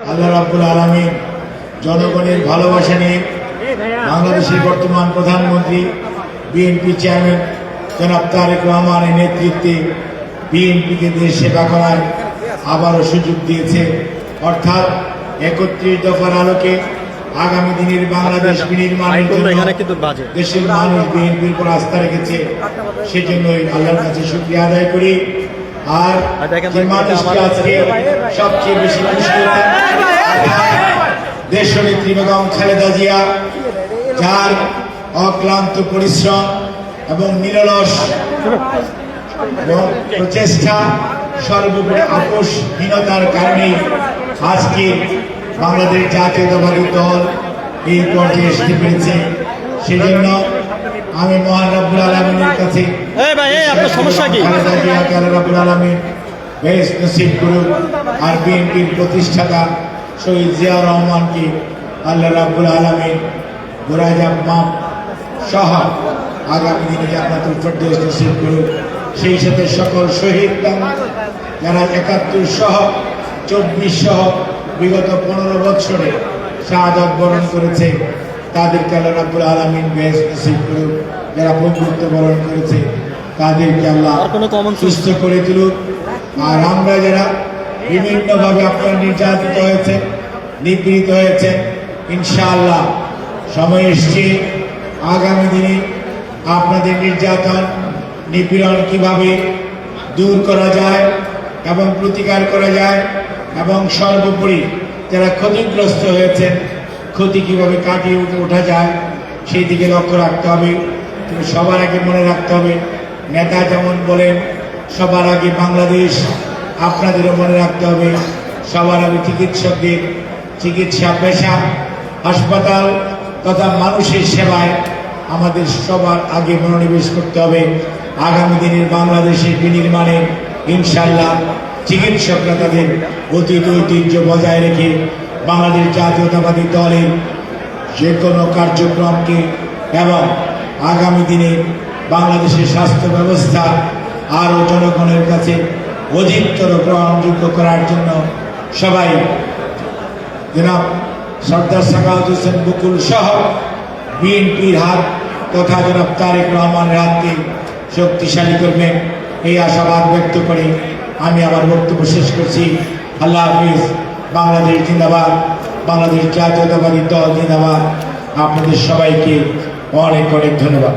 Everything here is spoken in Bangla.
আল্লাহ রাব্বুল আলামিন জনগণের ভালোবাসা নিয়ে বাংলাদেশের বর্তমান প্রধানমন্ত্রী বিএনপি চেয়ারম্যান জনাব তারেক রহমানের নেতৃত্বে বিএনপিকে দেশ সেবা করার আবারও সুযোগ দিয়েছে। অর্থাৎ ৩১ দফার আলোকে আগামী দিনের বাংলাদেশ বিনির্মাণের জন্য দেশের মানুষ বিএনপির উপর আস্থা রেখেছে। সেজন্যই আল্লাহর কাছে শুকরিয়া আদায় করি। আর যে মানুষটি আজকে সবচেয়ে বেশি খুশি দেশনেত্রী বেগম খালেদা জিয়া, যার অক্লান্ত পরিশ্রম এবং নিরলস প্রচেষ্টা, সর্বোপরি আপোষহীনতার কারণে আজকে বাংলাদেশ জাতীয়তাবাদী দল এই পর্যায়ে আসতে পেরেছে। সেজন্য আমি মহান রব্বুল আলামিনের কাছে খালেদা জিয়াকে আল্লাহ রব্বুল আলামিন বেশ নসিব করুক। আর বিএনপির প্রতিষ্ঠাতা শহীদ জিয়াউর রহমানকে আল্লাহ রাব্বুল আলামিন গোরাজাব মাপ সহ আগামী দিনে জান্নাতুল ফেরদৌস নসিব করুক। সেই সাথে সকল শহীদ যারা ৭১ সহ ২৪ সহ বিগত ১৫ বছরে শাহাদাত বরণ করেছে, তাদেরকে আল্লাহ রাব্বুল আলামিন বেশ নসিব করুক। যারা বন্ধুত্ব বরণ করেছে তাদেরকে আল্লাহ সুস্থ করে তুলুক। আর আমরা যারা বিভিন্নভাবে আপনার নির্যাতিত হয়েছে, নিপীড়িত হয়েছে, ইনশাআল্লাহ সময় এসছে আগামী দিনে আপনাদের নির্যাতন নিপীড়ন কিভাবে দূর করা যায় এবং প্রতিকার করা যায়, এবং সর্বোপরি যারা ক্ষতিগ্রস্ত হয়েছেন ক্ষতি কিভাবে কাটিয়ে ওঠা যায় সেই দিকে লক্ষ্য রাখতে হবে। কিন্তু সবার আগে মনে রাখতে হবে, নেতা যেমন বলেন সবার আগে বাংলাদেশ, আপনাদেরও মনে রাখতে হবে সবার আগে চিকিৎসকদের চিকিৎসা পেশা, হাসপাতাল তথা মানুষের সেবায় আমাদের সবার আগে মনোনিবেশ করতে হবে। আগামী দিনের বাংলাদেশের বিনির্মাণে ইনশাআল্লাহ চিকিৎসকরা তাদের অতীত ঐতিহ্য বজায় রেখে বাংলাদেশ জাতীয়তাবাদী দলের যে কোনো কার্যক্রমকে এবং আগামী দিনে বাংলাদেশের স্বাস্থ্য ব্যবস্থা আরও জনগণের কাছে অধিকতর গ্রহণযোগ্য করার জন্য সবাই জনাব সর্দার সাখাওয়াত হোসেন বকুল সহ বিএনপির হাত তথা জনাব তারেক রহমানের হাতকে শক্তিশালী করবেন, এই আশাবাদ ব্যক্ত করে আমি আমার বক্তব্য শেষ করছি। আল্লাহ হাফিজ। বাংলাদেশ জিন্দাবাদ, বাংলাদেশ জাতীয়তাবাদী দল জিন্দাবাদ। আপনাদের সবাইকে অনেক অনেক ধন্যবাদ।